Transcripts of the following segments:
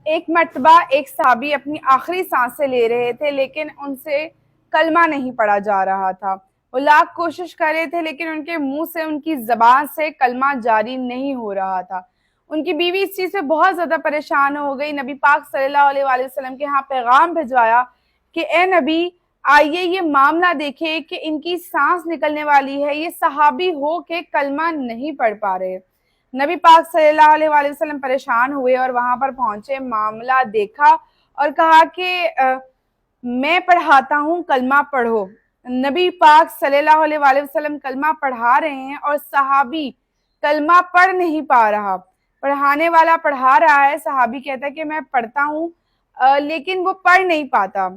ایک مرتبہ ایک صحابی اپنی آخری سانسیں لے رہے تھے لیکن ان سے کلمہ نہیں پڑھا جا رہا تھا۔ وہ لاکھ کوشش کر رہے تھے لیکن ان کے منہ سے، ان کی زبان سے کلمہ جاری نہیں ہو رہا تھا۔ ان کی بیوی اس چیز سے بہت زیادہ پریشان ہو گئی۔ نبی پاک صلی اللہ علیہ وآلہ وسلم کے ہاں پیغام بھجوایا کہ اے نبی، آئیے یہ معاملہ دیکھیں کہ ان کی سانس نکلنے والی ہے، یہ صحابی ہو کے کلمہ نہیں پڑھ پا رہے۔ نبی پاک صلی اللہ علیہ وآلہ وسلم پریشان ہوئے اور وہاں پر پہنچے، معاملہ دیکھا اور کہا کہ میں پڑھاتا ہوں، کلمہ پڑھو۔ نبی پاک صلی اللہ علیہ وآلہ وسلم کلمہ پڑھا رہے ہیں اور صحابی کلمہ پڑھ نہیں پا رہا۔ پڑھانے والا پڑھا رہا ہے، صحابی کہتا ہے کہ میں پڑھتا ہوں لیکن وہ پڑھ نہیں پاتا،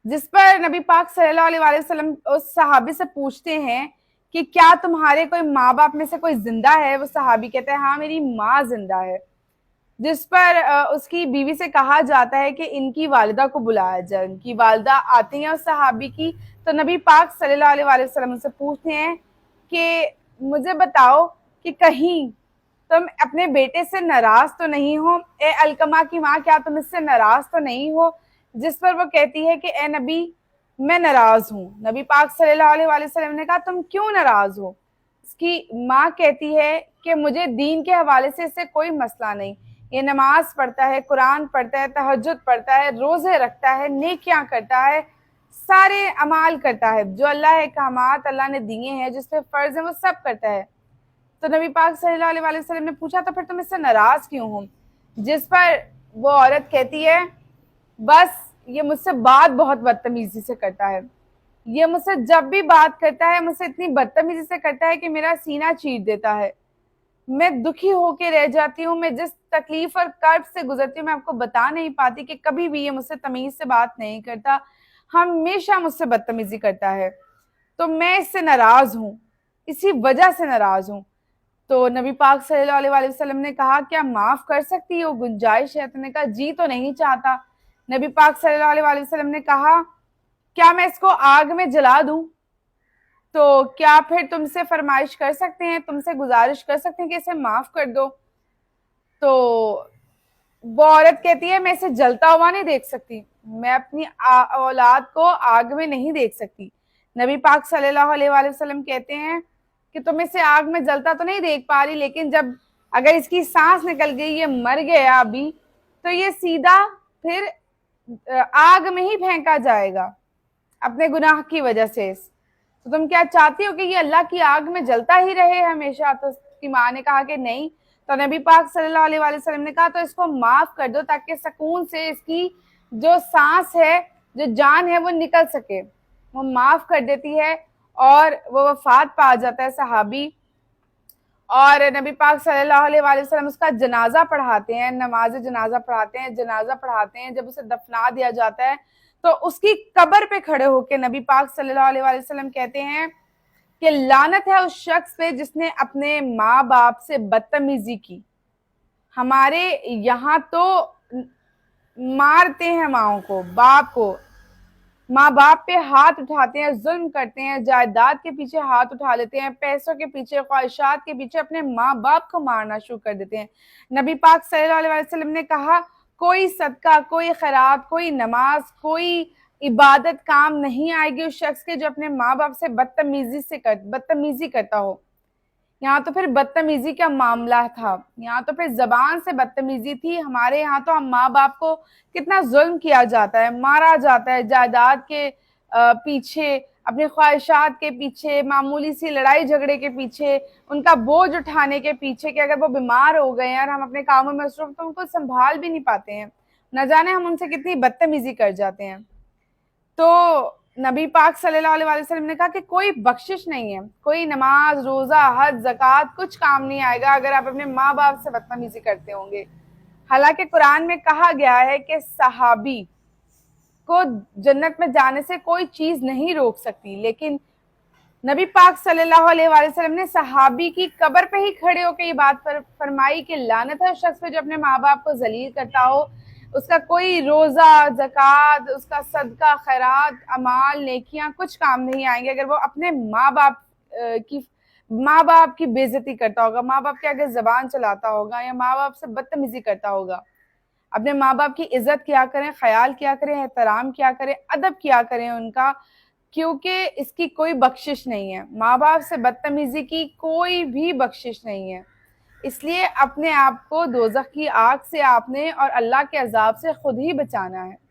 جس پر نبی پاک صلی اللہ علیہ وآلہ وسلم اس صحابی سے پوچھتے ہیں کہ کیا تمہارے کوئی ماں باپ میں سے کوئی زندہ ہے؟ وہ صحابی کہتا ہے ہاں میری ماں زندہ ہے، جس پر اس کی بیوی سے کہا جاتا ہے کہ ان کی والدہ کو بلایا جائے۔ ان کی والدہ آتی ہیں اس صحابی کی، تو نبی پاک صلی اللہ علیہ وآلہ وسلم سے پوچھتے ہیں کہ مجھے بتاؤ کہ کہیں تم اپنے بیٹے سے ناراض تو نہیں ہو؟ اے علقمہ کی ماں، کیا تم اس سے ناراض تو نہیں ہو؟ جس پر وہ کہتی ہے کہ اے نبی، میں ناراض ہوں۔ نبی پاک صلی اللہ علیہ وآلہ وسلم نے کہا تم کیوں ناراض ہو؟ اس کی ماں کہتی ہے کہ مجھے دین کے حوالے سے اس سے کوئی مسئلہ نہیں، یہ نماز پڑھتا ہے، قرآن پڑھتا ہے، تہجد پڑھتا ہے، روزے رکھتا ہے، نیکیاں کرتا ہے، سارے اعمال کرتا ہے، جو اللہ احکامات اللہ نے دیے ہیں، جس پہ فرض ہیں وہ سب کرتا ہے۔ تو نبی پاک صلی اللہ علیہ وآلہ وسلم نے پوچھا تو پھر تم اس سے ناراض کیوں ہو؟ جس پر وہ عورت کہتی ہے بس یہ مجھ سے بات بہت بدتمیزی سے کرتا ہے، یہ مجھ سے جب بھی بات کرتا ہے مجھ سے اتنی بدتمیزی سے کرتا ہے کہ میرا سینہ چیر دیتا ہے، میں دکھی ہو کے رہ جاتی ہوں، میں جس تکلیف اور کرب سے گزرتی ہوں میں آپ کو بتا نہیں پاتی کہ کبھی بھی یہ مجھ سے تمیز سے بات نہیں کرتا، ہمیشہ مجھ سے بدتمیزی کرتا ہے، تو میں اس سے ناراض ہوں، اسی وجہ سے ناراض ہوں۔ تو نبی پاک صلی اللہ علیہ وآلہ وسلم نے کہا کیا معاف کر سکتی ہو؟ گنجائش ہے؟ تو نے کہا جی تو نہیں چاہتا۔ نبی پاک صلی اللہ علیہ وآلہ وسلم نے کہا کیا میں اس کو آگ میں جلا دوں؟ تو کیا پھر تم سے فرمائش کر سکتے ہیں، تم سے گزارش کر سکتے ہیں کہ اسے معاف کر دو؟ تو وہ عورت کہتی ہے میں اسے جلتا ہوا نہیں دیکھ سکتی، میں اپنی اولاد کو آگ میں نہیں دیکھ سکتی۔ نبی پاک صلی اللہ علیہ وآلہ وسلم کہتے ہیں کہ تم اسے آگ میں جلتا تو نہیں دیکھ پا رہی، لیکن جب اگر اس کی سانس نکل گئی، یہ مر گیا ابھی، تو یہ سیدھا پھر آگ میں ہی پھینکا جائے گا اپنے گناہ کی وجہ سے۔ تو تم کیا چاہتی ہو کہ یہ اللہ کی آگ میں جلتا ہی رہے ہمیشہ؟ تو اس کی ماں نے کہا کہ نہیں۔ تو نبی پاک صلی اللہ علیہ وآلہ وسلم نے کہا تو اس کو معاف کر دو تاکہ سکون سے اس کی جو سانس ہے، جو جان ہے، وہ نکل سکے۔ وہ معاف کر دیتی ہے اور وہ وفات پا جاتا ہے صحابی، اور نبی پاک صلی اللہ علیہ وآلہ وسلم اس کا جنازہ پڑھاتے ہیں، نماز جنازہ پڑھاتے ہیں، جنازہ پڑھاتے ہیں۔ جب اسے دفنا دیا جاتا ہے تو اس کی قبر پہ کھڑے ہو کے نبی پاک صلی اللہ علیہ وآلہ وسلم کہتے ہیں کہ لعنت ہے اس شخص پہ جس نے اپنے ماں باپ سے بدتمیزی کی۔ ہمارے یہاں تو مارتے ہیں ماؤں کو، باپ کو، ماں باپ پہ ہاتھ اٹھاتے ہیں، ظلم کرتے ہیں، جائیداد کے پیچھے ہاتھ اٹھا لیتے ہیں، پیسوں کے پیچھے، خواہشات کے پیچھے اپنے ماں باپ کو مارنا شروع کر دیتے ہیں۔ نبی پاک صلی اللہ علیہ وسلم نے کہا کوئی صدقہ، کوئی خیرات، کوئی نماز، کوئی عبادت کام نہیں آئے گی اس شخص کے جو اپنے ماں باپ سے بدتمیزی کرتا ہو۔ یہاں تو پھر بدتمیزی کا معاملہ تھا، یہاں تو پھر زبان سے بدتمیزی تھی۔ ہمارے یہاں تو ہم ماں باپ کو کتنا ظلم کیا جاتا ہے، مارا جاتا ہے، جائیداد کے پیچھے، اپنی خواہشات کے پیچھے، معمولی سی لڑائی جھگڑے کے پیچھے، ان کا بوجھ اٹھانے کے پیچھے کہ اگر وہ بیمار ہو گئے ہیں اور ہم اپنے کاموں میں مصروف تو ان کو سنبھال بھی نہیں پاتے ہیں، نہ جانے ہم ان سے کتنی بدتمیزی کر جاتے ہیں۔ تو نبی پاک صلی اللہ علیہ وسلم نے کہا کہ کوئی بخشش نہیں ہے، کوئی نماز، روزہ، حج، زکوٰۃ کچھ کام نہیں آئے گا اگر آپ اپنے ماں باپ سے بدتمیزی کرتے ہوں گے۔ حالانکہ قرآن میں کہا گیا ہے کہ صحابی کو جنت میں جانے سے کوئی چیز نہیں روک سکتی، لیکن نبی پاک صلی اللہ علیہ وآلہ وسلم نے صحابی کی قبر پہ ہی کھڑے ہو کے یہ بات فرمائی کہ لعنت ہے اس شخص پہ جو اپنے ماں باپ کو ذلیل کرتا ہو، اس کا کوئی روزہ، زکوٰۃ، اس کا صدقہ، خیرات، اعمال، نیکیاں کچھ کام نہیں آئیں گے اگر وہ اپنے ماں باپ کی بے عزتی کرتا ہوگا، ماں باپ کے آگے زبان چلاتا ہوگا یا ماں باپ سے بدتمیزی کرتا ہوگا۔ اپنے ماں باپ کی عزت کیا کریں، خیال کیا کریں، احترام کیا کریں، ادب کیا کریں ان کا، کیونکہ اس کی کوئی بخشش نہیں ہے. ماں باپ سے بدتمیزی کی کوئی بھی بخشش نہیں ہے. اس لیے اپنے آپ کو دوزخ کی آگ سے آپ نے اور اللہ کے عذاب سے خود ہی بچانا ہے.